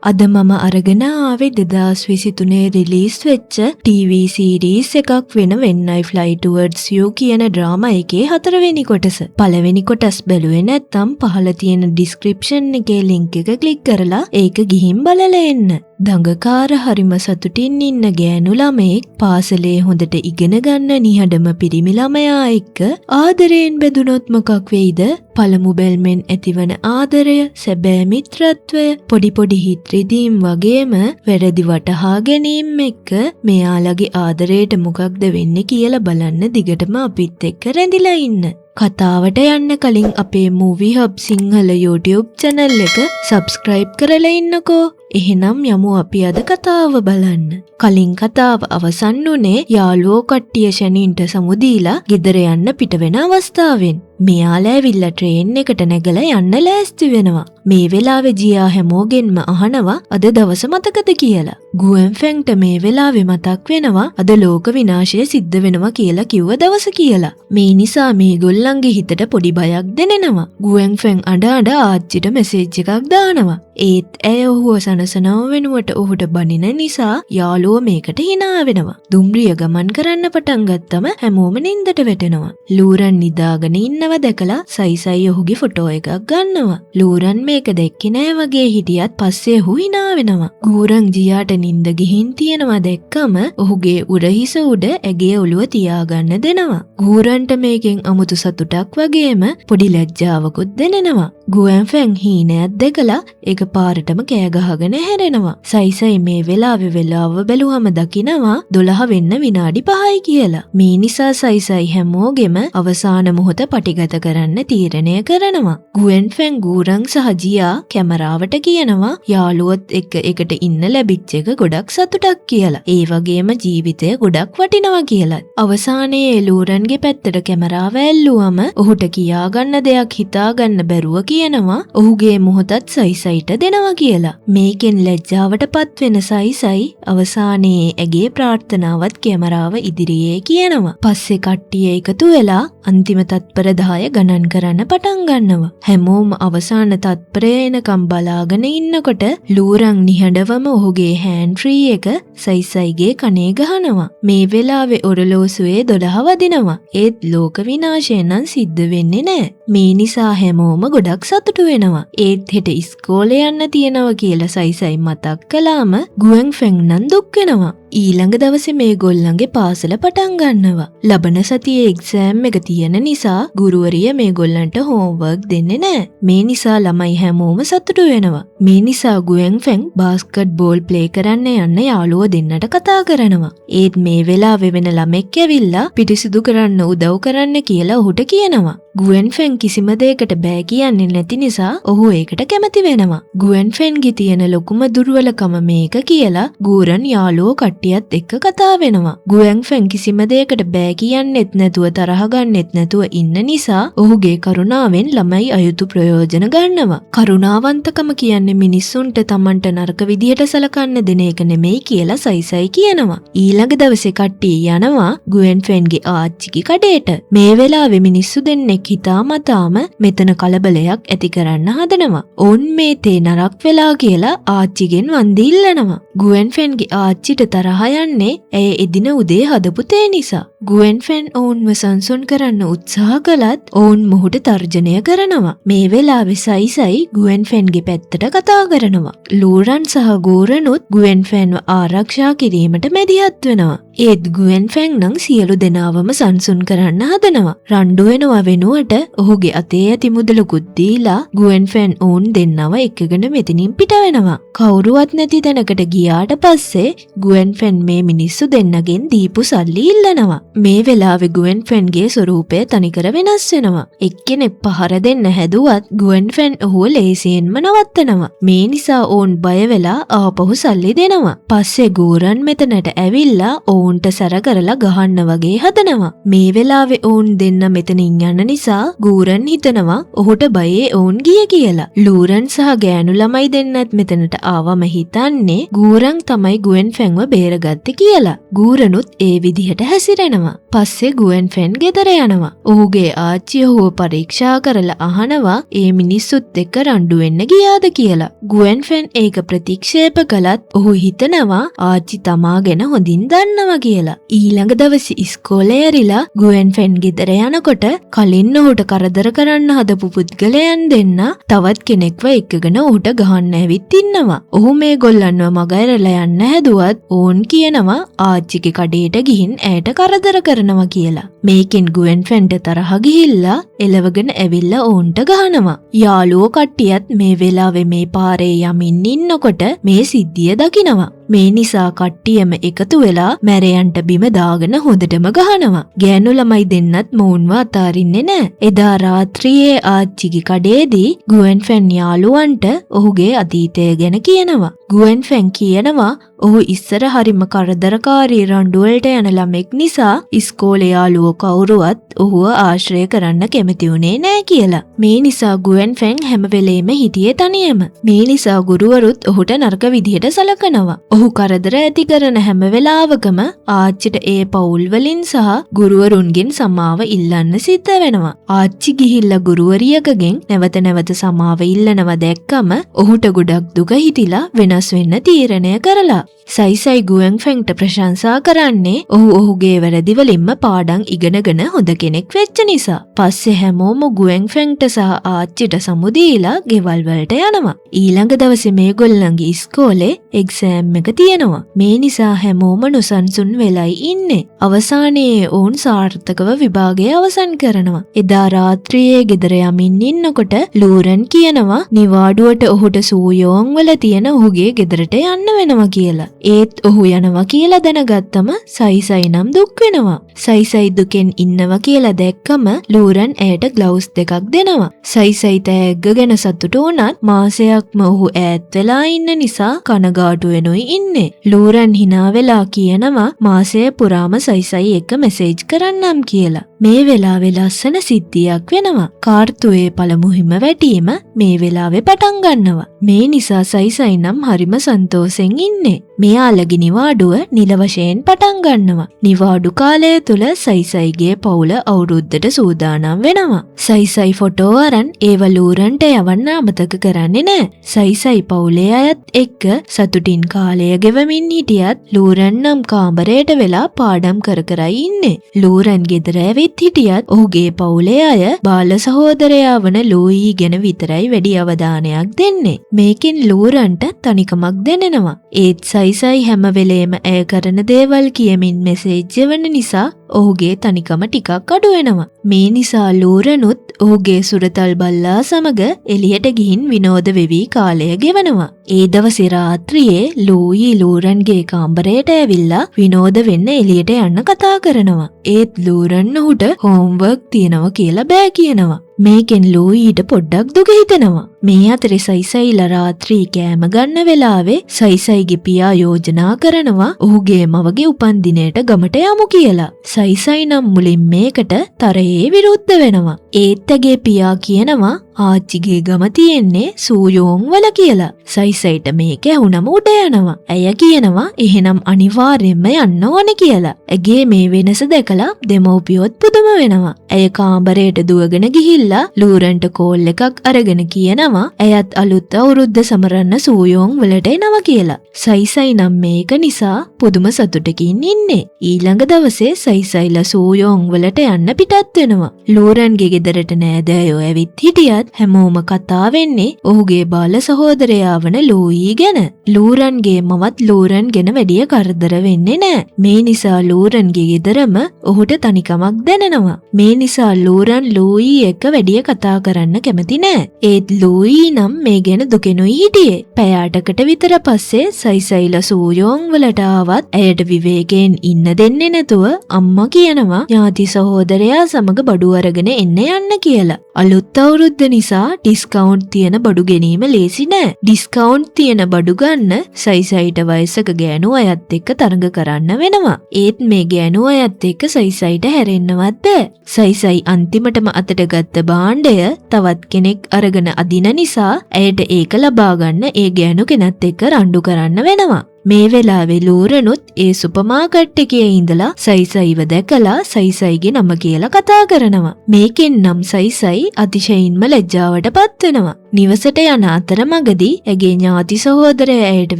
අද මම අරගෙන ආවේ 2023 රිලීස් වෙච්ච TV සීරීස් එකක් වෙන When I Fly Towards You කියන ඩ්‍රාමා එකේ 4 වෙනි කොටස. පළවෙනි කොටස් බැලුවේ නැත්නම් පහළ තියෙන ඩිස්ක්‍රිප්ෂන් එකේ ලින්ක් එක ක්ලික් කරලා ඒක ගිහින් බලලා එන්න. දඟකාර හරිම සතුටින් ඉන්න ගෑනු ළමෙක් පාසලේ හොඳට ඉගෙන ගන්න නිහඬම පිරිමි ළමයා එක්ක ආදරයෙන් බැඳුනොත් මොකක් වෙයිද? පළමු බැල්මෙන් ඇතිවන ආදරය, සැබෑ මිත්‍රත්වය, පොඩි පොඩි හිත් රිදීම් වගේම වැරදි වටහා ගැනීම එක්ක මෙයාලගේ ආදරයට මොකක්ද වෙන්නේ කියලා බලන්න දිගටම අපිත් එක්ක රැඳිලා ඉන්න. කතාවට යන්න කලින් අපේ Movie Hub Sinhala YouTube channel එක subscribe කරලා ඉන්නකෝ. එහෙනම් යමු අපි අද කතාව බලන්න. කලින් කතාව අවසන් වුණේ යාළුවෝ කට්ටිය ෂැනින්ට සමුදීලා ගෙදර යන්න පිට වෙන අවස්ථාවෙන්. මෙයාලා ඇවිල්ලා ට්‍රේන් එකට නැගලා යන්න ලෑස්ති වෙනවා. මේ වෙලාවේ ජියා හැමෝගෙන්ම අහනවා අද දවස මතකද කියලා. ගුවෙන් ෆෙන්ට මේ වෙලාවේ මතක් වෙනවා අද ලෝක විනාශය සිද්ධ වෙනවා කියලා කිව්ව දවස කියලා. මේ නිසා මේගොල්ලන්ගේ හිතට පොඩි බයක් දැනෙනවා. ගුවෙන් ෆෙන් අඬ ආච්චිට මෙසේජ් එකක් දානවා. ඒත් ඇය ඔහුව සනසනව වෙනුවට ඔහුට බනින නිසා යාළුවෝ මේකට hina වෙනවා. දුම්රිය ගමන් කරන්න පටන් ගත්තම හැමෝම නින්දට වැටෙනවා. ලූරන් නිදාගෙන ඉන්නව දැකලා සයිසයි ඔහුගේ ෆොටෝ එකක් ගන්නවා. ලූරන් මේක දැක්කේ නෑ වගේ හිටියත් පස්සේ ඔහු hina වෙනවා. ගූරන් ජියාට නින්ද ගිහින් තියනවා දැක්කම ඔහුගේ උරහිස උඩ ඇගේ ඔළුව තියාගන්න දෙනවා. ගූරන්ට මේකෙන් අමුතු සතුටක් වගේම පොඩි ලැජ්ජාවකුත් දැනෙනවා. ගුවෙන් ෆෙන් හීනයක් දැකලා ඒක පාරටම කෑ ගහගෙන හැරෙනවා. සයිසයි මේ වෙලාවේ වෙලාව බැලුවම දකිනවා 12 වෙන්න විනාඩි 5යි කියලා. මේ නිසා සයිසයි හැමෝගෙම අවසාන මොහොත පටිගත කරන්න තීරණය කරනවා. ගුවෙන් ෆෙන් ගූරන් සහ ජියා කැමරාවට කියනවා යාළුවොත් එක්ක එකට ඉන්න ලැබිච්ච එක ගොඩක් සතුටක් කියලා. ඒ වගේම ජීවිතය ගොඩක් වටිනවා කියලා. අවසානයේ ලූරන්ගේ පැත්තට කැමරාව ඇල්ලුවම ඔහුට කියාගන්න දෙයක් හිතාගන්න බැරුව කියනවා ඔහුගේ මොහොතත් සයිසයිට දෙනවා කියලා. මේකෙන් ලැජ්ජාවට පත් වෙන සයිසයි අවසානයේ ඇගේ ප්‍රාර්ථනාවත් කැමරාව ඉදිරියේ කියනවා. පස්සේ කට්ටිය එකතු වෙලා අන්තිම තත්පර 10 ගණන් කරන්න පටන් ගන්නවා. හැමෝම අවසාන තත්පරය එනකම් බලාගෙන ඉන්නකොට ලූරන් නිහඬවම ඔහුගේ හෑන්ඩ් ෆ්‍රී එක සයිසයිගේ කනේ ගහනවා. මේ වෙලාවේ ඔරලෝසුවේ 12 වදිනවා. ඒත් ලෝක විනාශය නම් සිද්ධ වෙන්නේ නැහැ. මේ නිසා හැමෝම ගොඩක් සතුටු වෙනවා. ඒත් හෙට ඉස්කෝලේ යන්න තියෙනවා කියලා සයිසයි මතක් කළාම ගුවෙන් ෆෙන් නම් දුක් වෙනවා. ඊළඟ දවසේ මේගොල්ලන්ගේ පාසල පටන් ගන්නවා. ලබන සතියේ එක්සෑම් එක තියෙන නිසා ගුරුවරිය මේගොල්ලන්ට හෝම්වර්ක් දෙන්නේ නැහැ. මේ නිසා ළමයි හැමෝම සතුටු වෙනවා. මේ නිසා ගුවෙන් ෆෙන් බාස්කට් බෝල් ප්ලේ කරන්න යන්න යාළුවෝ දෙන්නට කතා කරනවා. ඒත් මේ වෙලාවේ වෙන ළමෙක් ඇවිල්ලා පිටිසිදු කරන්න උදව් කරන්න කියලා ඔහුට කියනවා. ගුවෙන් ෆෙන් කිසිම දෙයකට බෑ කියන්නේ නැති නිසා ඔහු ඒකට කැමති වෙනවා. ගුවෙන් ෆෙන්ගේ තියෙන ලොකුම දුර්වලකම මේක කියලා ගූරන් යාළුවෝ කට්ටියත් එක්ක කතා වෙනවා. ගුවෙන් ෆෙන් කිසිම දෙයකට බෑ කියන්නෙත් නැතුව තරහ ගන්නෙත් නැතුව ඉන්න නිසා ඔහුගේ කරුණාවෙන් ළමයි අයුතු ප්‍රයෝජන ගන්නවා. කරුණාවන්තකම කියන්නේ මිනිස්සුන්ට Tamanට නරක විදියට සලකන්න දෙන එක නෙමෙයි කියලා සයිසයි කියනවා. ඊළඟ දවසේ කට්ටිය යනවා ගුවෙන් ෆෙන්ගේ ආච්චිගේ කඩේට. මේ වෙලාවේ මිනිස්සු දෙන්නෙක් හිතාමතාම මෙතන කලබලයක් ඇති කරන්න හදනවා. ඔවුන් මේ තේ නරක් වෙලා කියලා ආච්චිගෙන් වන්දි ඉල්ලනවා. ගුවෙන් ෆෙන්ගේ ආච්චිට තරහ යන්නේ ඇය එදින උදේ හදපු තේ නිසා. ගුවෙන් ෆෙන් ඔවුන්ව සංසුන් කරන්න උත්සාහ කළත් ඔවුන් මොහුට තර්ජනය කරනවා. මේ වෙලාවේ සයිසයි ගුවෙන් ෆෙන්ගේ පැත්තට කතා කරනවා. ලූරන් සහ ගෝරනුත් ගුවෙන් ෆෙන්ව ආරක්ෂා කිරීමට මැදිහත් වෙනවා. ඒත් ගුවෙන් ෆෙන් නම් සියලු දෙනාවම සංසුන් කරන්න හදනවා. රණ්ඩු වෙනවා වෙනුවට ඔහුගේ අතේ ඇති මුදලකුත් දීලා ගුවෙන් ෆෙන් ඔවුන් දෙන්නව එකගෙන මෙතනින් පිට වෙනවා. කවුරුවත් නැති තැනකට ගියාට පස්සේ ගුවෙන් ෆෙන් මේ මිනිස්සු දෙන්නගෙන් දීපු සල්ලි ඉල්ලනවා. මේ වෙලාවේ ගුවෙන් ෆෙන්ගේ ස්වරූපය තනිකර වෙනස් වෙනවා. එක්කෙනෙක් පහර දෙන්න හැදුවත් ගුවෙන් ෆෙන් ඔහුව ලේසියෙන්ම නවත්තනවා. මේ නිසා ඔවුන් බය වෙලා ආපහු සල්ලි දෙනවා. පස්සේ ගෝරන් මෙතනට ඇවිල්ලා ඔවුන් ඔවුන්ට සැර කරලා ගහන්න වගේ හදනවා. මේ වෙලාවේ ඔවුන් දෙන්න මෙතනින් යන නිසා ගූරන් හිතනවා ඔහුට බයේ ඔවුන් ගිය කියලා. ලූරන් සහ ගෑනු ළමයි දෙන්නත් මෙතනට ආවම හිතන්නේ ගූරන් තමයි ගුවෙන් ෆැන්ව බේරගත්තේ කියලා. ගූරනුත් ඒ විදිහට හැසිරෙනවා. පස්සේ ගුවෙන් ෆැන් ගෙදර යනවා. ඔහුගේ ආච්චි ඔහුව පරීක්ෂා කරලා අහනවා ඒ මිනිස්සුත් එක්ක රණ්ඩු වෙන්න ගියාද කියලා. ගුවෙන් ෆැන් ඒක ප්‍රතික්ෂේප කළත් ඔහු හිතනවා ආච්චි තමා ගැන හොඳින් දන්නවා කියලා. ඊළඟ දවසේ ඉස්කෝලේ ඇරිලා ගුවෙන් ෆැන් ගෙදර යනකොට කලින් ඔහුට කරදර කරන්න හදපු පුද්ගලයන් දෙන්න තවත් කෙනෙක්ව එක්කගෙන ඔහුට ගහන්න ඇවිත් ඉන්නවා. ඔහු මේ ගොල්ලන්ව මගහැරලා යන්න හැදුවත් ඕන් කියනවා ආච්චිගේ කඩේට ගිහින් ඇයට කරදර කරනවා කියලා. මේකෙන් ගුවෙන් ෆැන්ට තරහ ගිහිල්ලා එලවගෙන ඇවිල්ලා ඔවුන්ට ගහනවා. යාළුවෝ කට්ටියත් මේ වෙලාවේ මේ පාරේ යමින් ඉන්නකොට මේ සිද්ධිය දකිනවා. මේ නිසා කට්ටියම එකතු වෙලා මැරයන්ට බිම දාගෙන හොඳටම ගහනවා. ගෑනු ළමයි දෙන්නත් මොවුන්ව අතාරින්නේ නැහැ. එදා රාත්‍රියේ ආච්චිගේ කඩේදී ගුවෙන් ෆැන් යාළුවන්ට ඔහුගේ අතීතය ගැන කියනවා. ගුවෙන් ෆැන් කියනවා ඔහු ඉස්සර හරිම කරදරකාරී රණ්ඩු වලට යන ළමෙක් නිසා ඉස්කෝලේ යාළුවෝ කවුරුවත් ඔහුව ආශ්‍රය කරන්න කැමති වුණේ නැහැ කියලා. මේ නිසා ගුවෙන් ෆැන් හැම වෙලේම හිටියේ තනියම. මේ නිසා ගුරුවරුත් ඔහුට නරක විදිහට සලකනවා. ඔහු කරදර ඇති කරන හැම වෙලාවකම ආච්චිට ඒ පවුල් වලින් සහ ගුරුවරුන්ගෙන් සමාව ඉල්ලන්න සිද්ධ වෙනවා. ආච්චි ගිහිල්ලා ගුරුවරියකගෙන් නැවත නැවත සමාව ඉල්ලනවා දැක්කම ඔහුට ගොඩක් දුක හිතිලා වෙනස් වෙන්න තීරණය කරලා. සයිසයි ගුවෙන් ෆැන්ට ප්‍රශංසා කරන්නේ ඔහු ඔහුගේ වැරදි වලින්ම පාඩම් ඉගෙනගෙන හොඳ කෙනෙක් වෙච්ච නිසා. පස්සේ හැමෝම ගුවෙන් ෆැන්ට සහ ආච්චිට සමුදීලා ගෙවල් වලට යනවා. ඊළඟ දවසේ මේගොල්ලන්ගේ ඉස්කෝලේ එක්සෑම් එක තියෙනවා. මේ නිසා හැමෝම නොසන්සුන් වෙලයි ඉන්නේ. අවසානයේ ඔවුන් සාර්ථකව විභාගය අවසන් කරනවා. එදා රාත්‍රියේ ගෙදර යමින් ඉන්නකොට ලූරන් කියනවා නිවාඩුවට ඔහුට සූයෝන් වල තියෙන ඔහුගේ ගෙදරට යන්න වෙනවා කියලා. ඒත් ඔහු යනවා කියලා දැනගත්තම සයිසයි නම් දුක් වෙනවා. සයිසයි දුකෙන් ඉන්නවා කියලා දැක්කම ලූරන් ඇයට ග්ලව්ස් දෙකක් දෙනවා. සයිසයි තෑග්ග ගැන සතුටු වුණත් මාසයක්ම ඔහු ඈත් වෙලා ඉන්න නිසා කනගාටු වෙනුයි ඉන්නේ. ලූරන් hina වෙලා කියනවා මාසය පුරාම සයිසයි එක්ක මෙසේජ් කරන්නම් කියලා. මේ වෙලාවේ ලස්සන සිද්ධියක් වෙනවා. කාර්තුවේ පළමු හිම වැටීම මේ වෙලාවේ පටන් ගන්නවා. මේ නිසා සයිසයි නම් හරිම සන්තෝෂෙන් ඉන්නේ. මෙයාලගේ නිවාඩුව නිල වශයෙන් පටන් ගන්නවා. නිවාඩු කාලය තුල සයිසයිගේ පවුල අවුරුද්දට සූදානම් වෙනවා. සයිසයි ෆොටෝ අරන් ඒව ලූරන්ට යවන්න අමතක කරන්නේ නැහැ. සයිසයි පවුලේ අයත් එක්ක සතුටින් කාලය ගෙවමින් හිටියත් ලූරන් නම් කාමරයට වෙලා පාඩම් කර කරයි ඉන්නේ. ලූරන් ගෙදර ඇවිත් හිටියත් ඔහුගේ පවුලේ අය බාල සහෝදරයා වන ලූයි ගැන විතරයි වැඩි අවධානයක් දෙන්නේ. මේකෙන් ලූරන්ට තනිකමක් දැනෙනවා. ඒත් සයිසයි හැම වෙලේම ඇය කරන දේවල් කියමින් මෙසේජ් එවන නිසා ඔහුගේ තනිකම ටිකක් අඩු වෙනවා. මේ නිසා ලූරනුත් ඔහුගේ සුරතල් බල්ලා සමග එළියට ගිහින් විනෝද වෙවි කාලය ගෙවනවා. ඒ දවසේ රාත්‍රියේ ලූයි ලූරන්ගේ කාමරයට ඇවිල්ලා විනෝද වෙන්න එළියට යන්න කතා කරනවා. ඒත් ලූරන් ඔහුට හෝම්වර්ක් තියෙනවා කියලා බෑ කියනවා. මේකෙන් ලූයිට පොඩ්ඩක් දුක හිතෙනවා. මේ අතරේ සයිසයිලා රාත්‍රී කෑම ගන්න වෙලාවේ සයිසයිගේ පියා යෝජනා කරනවා ඔහුගේ මවගේ උපන්දිනයට ගමට යමු කියලා. සයිසයි නම් මුලින් මේකට තරයේ විරුද්ධ වෙනවා. ඒත් ඇගේ පියා කියනවා ආච්චිගේ ගම තියෙන්නේ සූයෝන් වල කියලා. සයිසයිට මේක ඇහුනම උඩ යනවා. ඇය කියනවා එහෙනම් අනිවාර්යෙන්ම යන්න ඕනේ කියලා. ඇගේ මේ වෙනස දැකලා දෙමව්පියොත් පුදුම වෙනවා. ඇය කාමරයට දුවගෙන ගිහිල්ලා ලූරන්ට කෝල් එකක් අරගෙන කියනවා ඇයත් අලුත් අවුරුද්ද සමරන්න සූයෝන් වලට එනවා කියලා. සයිසයි නම් මේක නිසා පුදුම සතුටකින් ඉන්නේ. ඊළඟ දවසේ සයිසයිලා සූයෝන් වලට යන්න පිටත් වෙනවා. ලූරන්ගේ ගෙදරට නෑදෑයෝ ඇවිත් හිටියත් හැමෝම කතා වෙන්නේ ඔහුගේ බාල සහෝදරයා වන ලූයි ගැන. ලූරන්ගේ මවත් ලූරන් ගැන වැඩිය කරදර වෙන්නේ නෑ. මේ නිසා ලූරන්ගේ ගෙදරම ඔහුට තනිකමක් දැනෙනවා. මේ නිසා ලූරන් ලූයි එක්ක වැඩිය කතා කරන්න කැමති නෑ. ඒත් ලූයි නම් මේ ගැන දුකෙනුයි හිටියේ. පැය 8කට විතර පස්සේ සයිසයිලා සූයෝන් වලට ආවත් ඇයට විවේකයෙන් ඉන්න දෙන්නේ නැතුව අම්මා කියනවා ඥාති සහෝදරයා සමග බඩු අරගෙන එන්න යන්න කියලා. අලුත් අවුරුද්ද නිසා ඩිස්කවුන්ට් තියෙන බඩු ගැනීම ලේසි නෑ. ඩිස්කවුන්ට් තියෙන බඩු ගන්න සයිසයිට වයසක ගෑනු අයත් එක්ක තරඟ කරන්න වෙනවා. ඒත් මේ ගෑනු අයත් එක්ක සයිසයිට හැරෙන්නවත් බෑ. සයිසයි අන්තිමටම අතට ගත්ත භාණ්ඩය තවත් කෙනෙක් අරගෙන අදින නිසා ඇයට ඒක ලබා ගන්න ඒ ගෑනු කෙනත් එක්ක රණ්ඩු කරන්න වෙනවා. මේ වෙලාවේ ලූරනුත් ඒ සුපර්මාකට් එකේ ඉඳලා සයිසයිව දැකලා සයිසයිගේ නම කියලා කතා කරනවා. මේකෙන් නම් සයිසයි අතිශයින්ම ලැජ්ජාවට පත් වෙනවා. නිවසට යන අතරමඟදී ඇගේ ඥාති සහෝදරයා ඇයට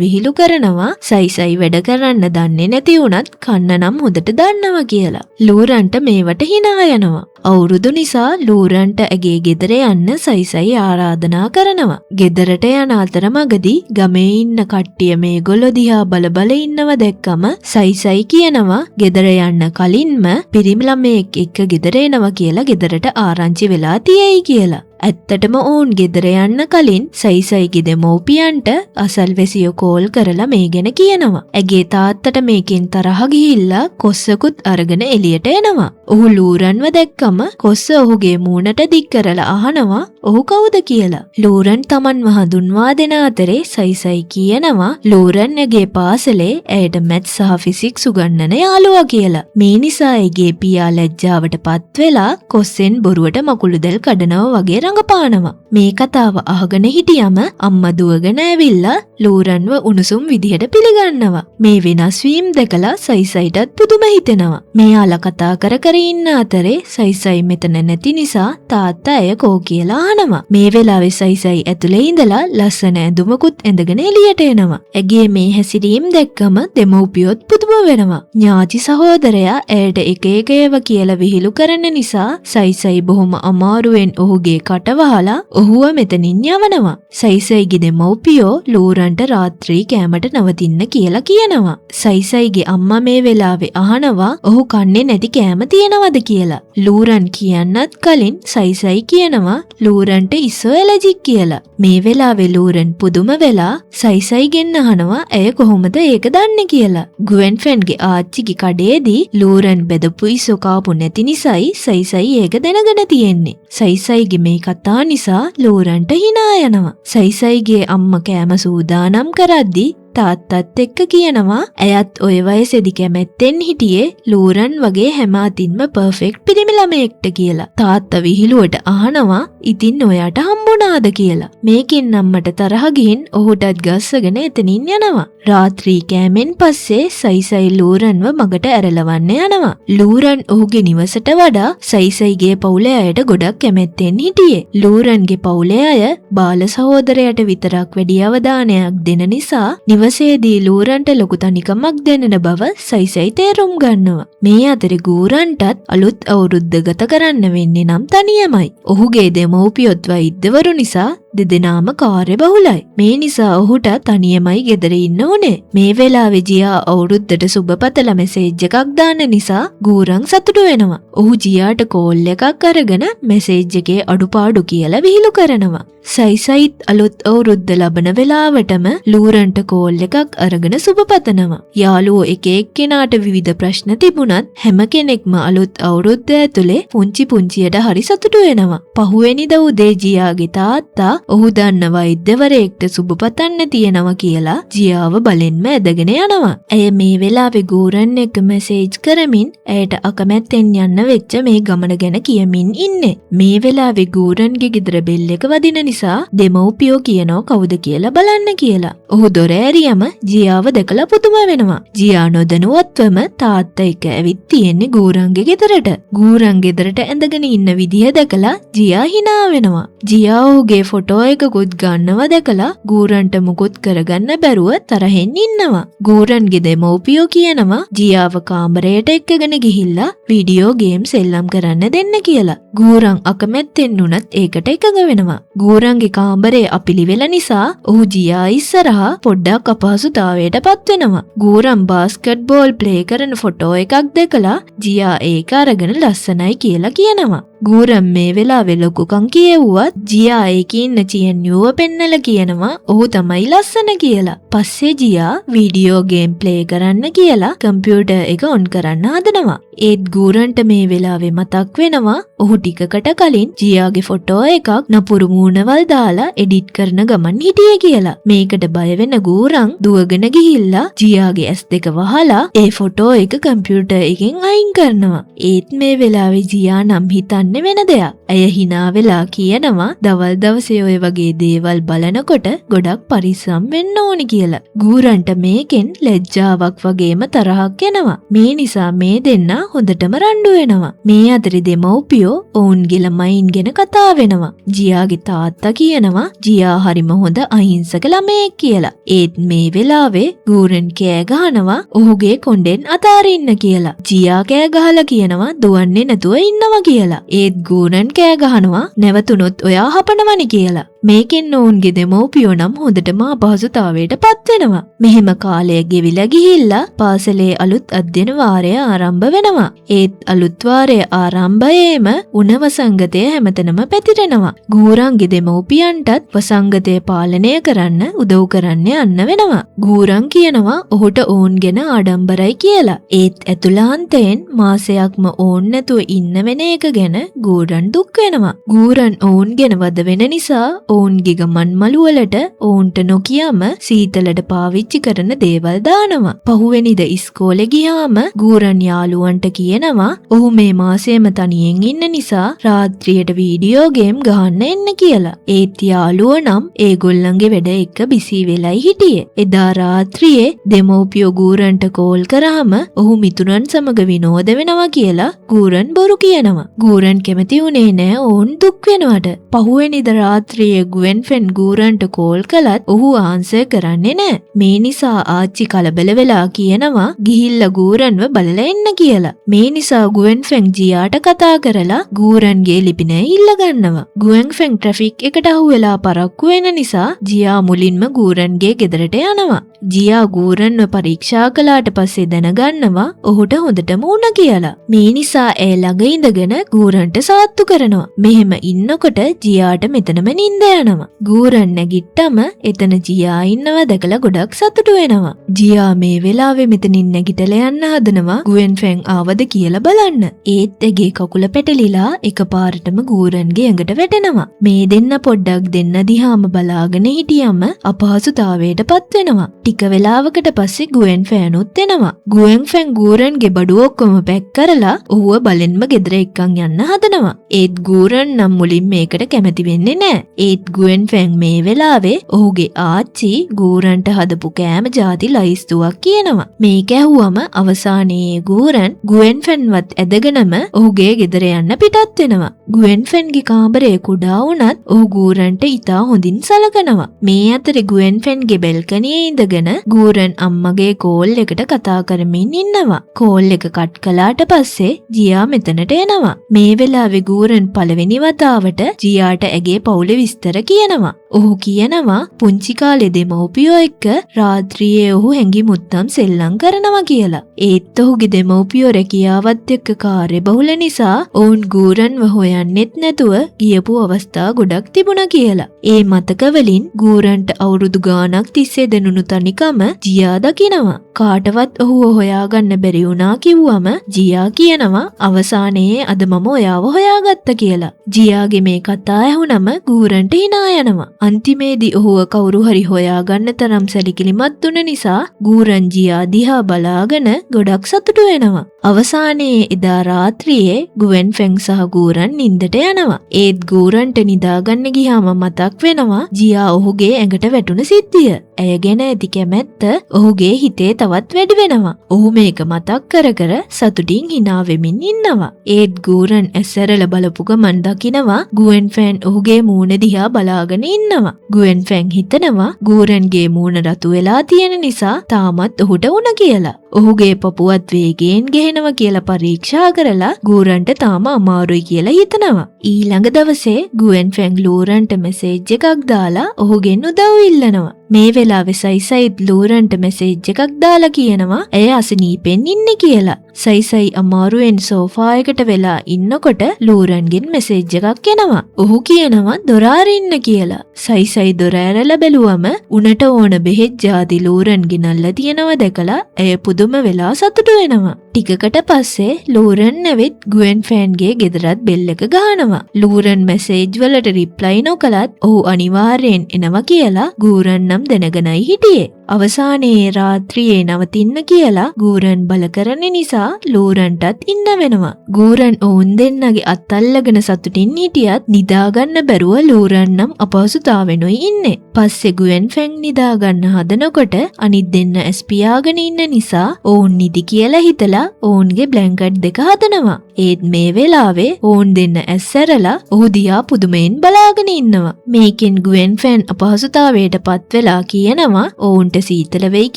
විහිළු කරනවා සයිසයි වැඩ කරන්න දන්නේ නැති වුණත් කන්න නම් හොදට දන්නවා කියලා. ලූරන්ට මේවට hina යනවා. අවුරුදු නිසා ලූරන්ට ඇගේ ගෙදර යන්න සයිසයි ආරාධනා කරනවා. ගෙදරට යන අතරමඟදී ගමේ ඉන්න කට්ටිය මේගොල්ලෝ දිහා බල ඉන්නව දැක්කම සයිසයි කියනවා ගෙදර යන්න කලින්ම පිරිමි ළමයෙක් එක්ක ගෙදර එනවා කියලා ගෙදරට ආරංචි වෙලා තියෙයි කියලා. ඇත්තටම ඔවුන් ගෙදර යන්න කලින් සයිසයිගේ දෙමව්පියන්ට අසල්වැසියෝ කෝල් කරලා මේ ගැන කියනවා. ඇගේ තාත්තට මේකෙන් තරහ ගිහිල්ලා කොස්සකුත් අරගෙන එළියට එනවා. ඔහු ලූරන්ව දැක්කම කොස්ස ඔහුගේ මූණට දික් කරලා අහනවා ඔහු කවුද කියලා. ලූරන් තමන්ව හඳුන්වා දෙන අතරේ සයිසයි කියනවා ලූරන් ඇගේ පාසලේ ඇයට මැත්ස් සහ ෆිසික්ස් උගන්වන යාළුවා කියලා. මේ නිසා ඇගේ පියා ලැජ්ජාවට පත් වෙලා කොස්සෙන් බොරුවට මකුළුදැල් කඩනවා වගේ රඟපානවා. මේ කතාව අහගෙන හිටියම අම්මා දුවගෙන ඇවිල්ලා ලූරන්ව උණුසුම් විදිහට පිළිගන්නවා. මේ වෙනස් වීම දැකලා සයිසයිටත් පුදුම හිතෙනවා. මෙයාලා කතා කර කර ඉන්න අතරේ සයිසයි මෙතන නැති නිසා තාත්තා ඇය කෝ කියලා අහනවා. මේ වෙලාවේ සයිසයි ඇතුලේ ඉඳලා ලස්සන ඇඳුමකුත් ඇඳගෙන එළියට එනවා. ඇගේ මේ හැසිරීම දැක්කම දෙමව්පියොත් පුදුම වෙනවා. ඥාති සහෝදරයා ඇයට එක එක ඒවා කියලා විහිළු කරන නිසා සයිසයි බොහොම අමාරුවෙන් ඔහුගේ කට වහලා ඔහුව මෙතනින් යවනවා. සයිසයිගේ දෙමව්පියෝ ලූරන්ට රාත්‍රී කෑමට නවතින්න කියලා කියනවා. සයිසයිගේ අම්මා මේ වෙලාවේ අහනවා ඔහු කන්නේ නැති කෑම තියෙනවද කියලා. ලූරන් කියන්නත් කලින් සයිසයි කියනවා ලූරන්ට ඉස්සෝ ඇලර්ජික් කියලා. මේ වෙලාවේ ලූරන් පුදුම වෙලා සයිසයිගෙන් අහනවා ඇය කොහොමද ඒක දන්නේ කියලා. ගුවෙන්ෆ්‍රෙන්ඩ්ගේ ආච්චිගේ කඩේදී ලූරන් බෙදපු ඉස්සෝ කාපු නැති නිසායි සයිසයි ඒක දැනගෙන තියෙන්නේ. සයිසයිගේ මේ කතා නිසා ලූරන්ට hina යනවා. සයිසයිගේ අම්මා කෑම සූදානම් කරද්දී තාත්තත් එක්ක කියනවා ඇයත් ඔය වයසේදී කැමැත්තෙන් හිටියේ ලූරන් වගේ හැම අතින්ම පර්ෆෙක්ට් පිරිමි ළමයෙක්ට කියලා. තාත්තා විහිළුවට අහනවා ඉතින් ඔයාට හම්බුණාද කියලා. මේකෙන් අම්මට තරහ ගිහින් ඔහුටත් ගස්සගෙන එතනින් යනවා. රාත්‍රී කෑමෙන් පස්සේ සයිසයි ලූරන්ව මගට ඇරලවන්න යනවා. ලූරන් ඔහුගේ නිවසට වඩා සයිසයිගේ පවුලේ අයට ගොඩක් කැමැත්තෙන් හිටියේ. ලූරන්ගේ පවුලේ අය බාල සහෝදරයට විතරක් වැඩි අවධානයක් දෙන නිසා නිවසේදී ලූරන්ට ලොකු තනිකමක් දැනෙන බව සයිසයි තේරුම් ගන්නවා. මේ අතරේ ගූරන්ටත් අලුත් අවුරුද්ද ගත කරන්න වෙන්නේ නම් තනියමයි. ඔහුගේ දෙමව්පියොත් වෛද්‍යවරු නිසා දෙදෙනාම කාර්යබහුලයි. මේ නිසා ඔහුට තනියමයි ගෙදර ඉන්න ඕනේ. මේ වෙලාවේ ජියා අවුරුද්දට සුබපතලා මෙසේජ් එකක් දාන නිසා ගූරන් සතුටු වෙනවා. ඔහු ජියාට කෝල් එකක් අරගෙන මෙසේජ් එකේ අඩුපාඩු කියලා විහිළු කරනවා. සයිසයිත් අලුත් අවුරුද්ද ලබන වෙලාවටම ලූරන්ට කෝල් එකක් අරගෙන සුබපතනවා. යාළුවෝ එක එක්කෙනාට විවිධ ප්‍රශ්න තිබුණත් හැම කෙනෙක්ම අලුත් අවුරුද්ද ඇතුලේ පුංචි පුංචියට හරි සතුටු වෙනවා. පහුවෙනිදා උදේ ජියාගේ තාත්තා ඔහු දන්න වෛද්‍යවරයෙක්ට සුබපතන්න තියෙනවා කියලා ජියාව බලෙන්ම ඇදගෙන යනවා. ඇය මේ වෙලාවේ ගූරන් එක්ක මෙසේජ් කරමින් ඇයට අකමැත්තෙන් යන්න වෙච්ච මේ ගමන ගැන කියමින් ඉන්නේ. මේ වෙලාවේ ගූරන්ගේ ගෙදර බෙල් එක වදින නිසා දෙමව්පියෝ කියනවා කවුද කියලා බලන්න කියලා. ඔහු දොර ඇරියම ජියාව දැකලා පුදුම වෙනවා. ජියා නොදැනුවත්වම තාත්තා එක්ක ඇවිත් තියෙන්නේ ගූරන්ගේ ගෙදරට. ගූරන් ගෙදරට ඇඳගෙන ඉන්න විදිය දැකලා ජියා hina වෙනවා. ජියා ඔහුගේ ෆොටෝ එකකුත් ගන්නව දැකලා ගූරන්ට මුකුත් කරගන්න බැරුව තරහෙන් ඉන්නවා. ගූරන්ගේ දෙමව්පියෝ කියනවා ජියාව කාමරයට එක්කගෙන ගිහිල්ලා වීඩියෝ ගේම්ස් එල්ලම් කරන්න දෙන්න කියලා. ගූරන් අකමැත්තෙන් උනත් ඒකට එකඟ වෙනවා. ගූරන්ගේ කාමරේ අපිලිවෙල නිසා ඔහු ජියා ඉස්සරහා පොඩ්ඩක් අපහසුතාවයට පත් වෙනවා. ගූරන් බාස්කට් බෝල් ප්ලේ කරන ෆොටෝ එකක් දැකලා ජියා ඒක අරගෙන ලස්සනයි කියලා කියනවා. ගූරන් මේ වෙලාවේ ලොකුකම් කියෙව්වත් ජියා ඒකේ ඉන්න චියන්යුව පෙන්නලා කියනවා ඔහු තමයි ලස්සන කියලා. පස්සේ ජියා වීඩියෝ ගේම් ප්ලේ කරන්න කියලා කම්පියුටර් එක ඔන් කරන්න හදනවා. ඒත් ගූරන්ට මේ වෙලාවේ මතක් වෙනවා ඔහු ටිකකට කලින් ජියාගේ ෆොටෝ එකක් නපුරු මූණවල් දාලා එඩිට් කරන ගමන් හිටියේ කියලා. මේකට බය වෙන ගූරන් දුවගෙන ගිහිල්ලා ජියාගේ ඇස් දෙක වහලා ඒ ෆොටෝ එක කම්පියුටර් එකෙන් අයින් කරනවා. ඒත් මේ වෙලාවේ ජියා නම් හිතන්නේ වෙන දෙයක්. ඇය hina වෙලා කියනවා දවල් දවසේ ඔය වගේ දේවල් බලනකොට ගොඩක් පරිස්සම් වෙන්න ඕනි කියලා. ගූරන්ට මේකෙන් ලැජ්ජාවක් වගේම තරහක් එනවා. මේ නිසා මේ දෙන්නා හොඳටම රණ්ඩු වෙනවා. මේ අතරේ දෙමව්පියෝ ඔවුන්ගේ ළමයින් ගැන කතා වෙනවා. ජියාගේ තාත්තා කියනවා ජියා හරිම හොඳ අහිංසක ළමයෙක් කියලා. ඒත් මේ වෙලාවේ ගූරන් කෑ ගහනවා ඔහුගේ කොණ්ඩෙන් අතාරින්න කියලා. ජියා කෑ ගහලා කියනවා දුවන්නේ නැතුව ඉන්නවා කියලා. ඒත් ගූරන් කෑ ගහනවා නැවතුනොත් ඔයා හපනවනි කියලා. මේකෙන් ඔවුන්ගේ දෙමව්පියෝ නම් හොඳටම අපහසුතාවයට පත් වෙනවා. මෙහෙම කාලය ගෙවිලා ගිහිල්ලා පාසලේ අලුත් අධ්‍යයන වාරය ආරම්භ වෙනවා. ඒත් අලුත් වාරය ආරම්භයේම උණ වසංගතය හැමතැනම පැතිරෙනවා. ගූරන්ගේ දෙමව්පියන්ටත් වසංගතය පාලනය කරන්න උදව් කරන්න යන්න වෙනවා. ගූරන් කියනවා ඔහුට ඔවුන් ගැන ආඩම්බරයි කියලා. ඒත් ඇතුළාන්තයෙන් මාසයක්ම ඕන් නැතුව ඉන්න වෙන එක ගැන ගූරන් දුක් වෙනවා. ගූරන් ඔවුන් ගැන වද වෙන නිසා ඔවුන්ගේ ගමන් මළුවලට ඔවුන්ට නොකියම සීතලට පාවිච්චි කරන දේවල් දානවා. පහුවෙනිද ඉස්කෝලේ ගියාම ගූරන් යාළුවන්ට කියනවා ඔහු මේ මාසෙම තනියෙන් ඉන්න නිසා රාත්‍රියට වීඩියෝ ගේම් ගහන්න එන්න කියලා. ඒත් යාළුවෝ නම් ඒගොල්ලන්ගේ වැඩ එක්ක බිසි වෙලයි හිටියේ. එදා රාත්‍රියේ දෙමව්පියෝ ගූරන්ට කෝල් කරාම ඔහු මිතුරන් සමග විනෝද වෙනවා කියලා ගූරන් බොරු කියනවා. ගූරන් කැමති උනේ නෑ ඔවුන් දුක් වෙනවට. පහුවෙනිද රාත්‍රියේ ගුවෙන්ෆෙන් ගූරන්ට කෝල් කළත් ඔහු ආන්සර් කරන්නේ නෑ. මේ නිසා ආච්චි කලබල වෙලා කියනවා ගිහිල්ලා ගූරන්ව බලලා එන්න කියලා. මේ නිසා ගුවෙන්ෆෙන් ජියාට කතා කරලා ගූරන්ගේ ලිපිනය ඉල්ල ගන්නවා. ගුවෙන්ෆෙන් ට්‍රැෆික් එකට අහු වෙලා පරක්කු වෙන නිසා ජියා මුලින්ම ගූරන්ගේ ගෙදරට යනවා. ජියා ගූරන්ව පරීක්ෂා කළාට පස්සේ දැනගන්නවා ඔහුට හොඳටම උණ කියලා. මේ නිසා ඇය ළඟ ඉඳගෙන ගූරන්ට සාත්තු කරනවා. මෙහෙම ඉන්නකොට ජියාට මෙතනම නිින්ද යනවා. ගූරන් නැගිට්ටම එතන ජියා ඉන්නව දැකලා ගොඩක් සතුටු වෙනවා. ජියා මේ වෙලාවේ මෙතනින් නැගිටලා යන්න හදනවා ගුවෙන්ෆෙන් ආවද කියලා බලන්න. ඒත් එගේ කකුල පැටලිලා එකපාරටම ගූරන්ගේ ඇඟට වැටෙනවා. මේ දෙන්න පොඩ්ඩක් දෙන්න දිහාම බලාගෙන හිටියම අපහසුතාවයට පත් වෙනවා. ටික වෙලාවකට පස්සේ ගුවෙන්ෆෑනුත් එනවා. ගුවෙන්ෆෙන් ගූරන්ගේ බඩුව ඔක්කොම පැක් කරලා ඔහුව බලෙන්ම ගෙදර එක්කන් යන්න හදනවා. ඒත් ගූරන් නම් මුලින් මේකට කැමති වෙන්නේ නෑ. ඒත් ගුවෙන්ෆෙන් මේ වෙලාවේ ඔහුගේ ආච්චි ගූරන්ට හදපු කෑම ಜಾති ලයිස්තුවක් කියනවා. මේක ඇහුවම අවසානයේ ගූරන් ගුවෙන්ෆෙන්වත් ඇදගෙනම ඔහුගේ ගෙදර යන්න පිටත් වෙනවා. ගුවෙන්ෆෙන්ගේ කාමරේ කුඩා වුණත් ඔහු ගූරන්ට ඉතා හොඳින් සලකනවා. මේ අතරේ ගුවෙන්ෆෙන්ගේ බෙල්කනියේ ඉඳගෙන ගූරන් අම්මගේ කෝල් එකට කතා කරමින් ඉන්නවා. කෝල් එක කට් කළාට පස්සේ ජියා මෙතනට එනවා. මේ වෙලාවේ ගූරන් පළවෙනි වතාවට ජියාට ඇගේ පවුලේ විස්තර කියනවා. ඔහු කියනවා පුංචි කාලේ දෙමව්පියෝ එක්ක රාත්‍රියේ ඔහු හැංගි මුත්තම් සෙල්ලම් කරනවා කියලා. ඒත් ඔහුගේ දෙමව්පියෝ රැකියාවත් එක්ක කාර්යබහුල නිසා ඔවුන් ගූරන්ව හොයන්නෙත් නැතුව ගියපු අවස්ථා ගොඩක් තිබුණා කියලා. ඒ මතක වලින් ගූරන්ට අවුරුදු ගාණක් තිස්සේ දෙනුණු තනිකම ජියා දකිනවා. කාටවත් ඔහුව හොයාගන්න බැරි වුණා කිව්වම ජියා කියනවා අවසානයේ අද මම ඔයාව හොයාගත්ත කියලා. ජියාගේ මේ කතා ඇහුනම ගූරන්ට hina යනවා. අන්තිමේදී ඔහුව කවුරු හරි හොයාගන්න තරම් සැලකිලිමත් වුණ නිසා ගූරන් ජියා දිහා බලාගෙන ගොඩක් සතුටු වෙනවා. අවසානයේ එදා රාත්‍රියේ ගුවෙන්ෆෙන් සහ ගූරන් නින්දට යනවා. ඒත් ගූරන්ට නිදාගන්න ගියාම මතක් වෙනවා ජියා ඔහුගේ ඇඟට වැටුණ සිද්ධිය. ඇය ගැන ඇති කැමැත්ත ඔහුගේ හිතේ තවත් වැඩි වෙනවා. ඔහු මේක මතක් කර කර සතුටින් hina වෙමින් ඉන්නවා. ඒත් ගූරන් ඇස්සරල බලපු ගමන් දකිනවා ගුවෙන්ෆෙන් ඔහුගේ මූණ දිහා බලාගෙන ඉන්නවා. ගුවෙන්ෆෙන් හිතනවා ගූරන්ගේ මූණ රතු වෙලා තියෙන නිසා තාමත් ඔහුට උණ කියලා. ඔහුගේ පපුවත් වේගයෙන් ගෙහෙනවා කියලා පරීක්ෂා කරලා ගූරන්ට තාම අමාරුයි කියලා හිතනවා. ඊළඟ දවසේ ගුවෙන්ෆෙන් ලූරන්ට මෙසේජ් එකක් දාලා ඔහුගෙන් උදව් ඉල්ලනවා. මේ වෙලාවේ සයිසයිත් ලූරන්ට මෙසේජ් එකක් දාලා කියනවා ඇය අසනීපෙන් ඉන්නේ කියලා. සයිසයි අමාරුවෙන් සෝෆා එකට වෙලා ඉන්නකොට ලූරන්ගෙන් මෙසේජ් එකක් එනවා. ඔහු කියනවා දොර අරින්න කියලා. සයිසයි දොර ඇරලා බැලුවම උණට ඕන බෙහෙත් ಜಾති ලූරන් ගෙනල්ලා තියෙනවා දැකලා ඇය පුදුම වෙලා සතුටු වෙනවා. ටිකකට පස්සේ ලූරන් නැවිත් ගුවෙන් ෆෑන්ගේ ගෙදරත් බෙල් එක ගහනවා. ලූරන් මැසේජ් වලට රිප්ලයි නොකලත් ඔහු අනිවාර්යෙන් එනවා කියලා ගූරන් නම් දැනගෙනයි හිටියේ. අවසානයේ රාත්‍රියේ නවතින්න කියලා ගූරන් බල කරන නිසා ලූරන්ටත් ඉන්න වෙනවා. ගූරන් ඔවුන් දෙන්නගේ අත් අල්ලගෙන සතුටින් හිටියත් නිදාගන්න බැරුව ලූරන් නම් අපහසුතාවෙනුයි ඉන්නේ. පස්සේ ගුවෙන් ෆැන් නිදාගන්න හදනකොට අනිත් දෙන්න ඇස් පියාගෙන ඉන්න නිසා ඔවුන් නිදි කියලා හිතලා ඔවුන්ගේ බ්ලැන්කට් දෙක හදනවා. ඒත් මේ වෙලාවේ ඔවුන් දෙන්න ඇස් ඇරලා ඔහු දිහා පුදුමයෙන් බලාගෙන ඉන්නවා. මේකෙන් ගුවෙන් ෆැන් අපහසුතාවයට පත් වෙලා කියනවා ඔවුන්ට සීතල වෙයි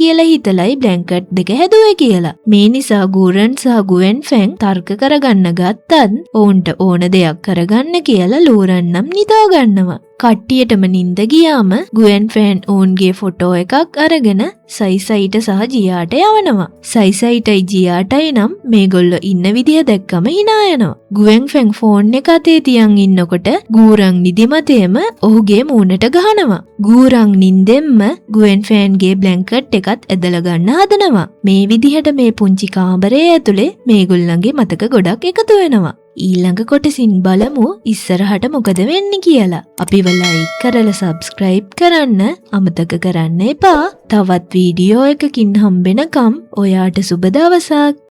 කියලා හිතලයි බ්ලැන්කට් දෙක හැදුවේ කියලා. මේ නිසා ගූරන් සහ ගුවෙන් ෆැන් තර්ක කරගන්න ගත්තත් ඔවුන්ට ඕන දෙයක් කරගන්න කියලා ලූරන් නම් නිදා ගන්නවා. කට්ටියටම නින්ද ගියාම ගුවෙන් ෆෑන් ඔවුන්ගේ ෆොටෝ එකක් අරගෙන සයිසයිට සහ ජියාට යවනවා. සයිසයිටයි ජියාටයි නම් මේගොල්ලෝ ඉන්න විදිය දැක්කම hina යනවා. ගුවෙන් ෆෑන් ෆෝන් එක අතේ තියන් ඉන්නකොට ගූරන් නිදිමතේම ඔහුගේ මූණට ගහනවා. ගූරන් නින්දෙන්ම ගුවෙන් ෆෑන්ගේ බ්ලැන්කට් එකත් ඇදලා ගන්න හදනවා. මේ විදිහට මේ පුංචි කාමරයේ ඇතුලේ මේගොල්ලන්ගේ මතක ගොඩක් එකතු වෙනවා. ඊළඟ කොටසින් බලමු ඉස්සරහට මොකද වෙන්නේ කියලා. අපිව ලයික් කරලා සබ්ස්ක්‍රයිබ් කරන්න අමතක කරන්න එපා. තවත් වීඩියෝ එකකින් හම්බෙනකම් ඔයාට සුබ දවසක්.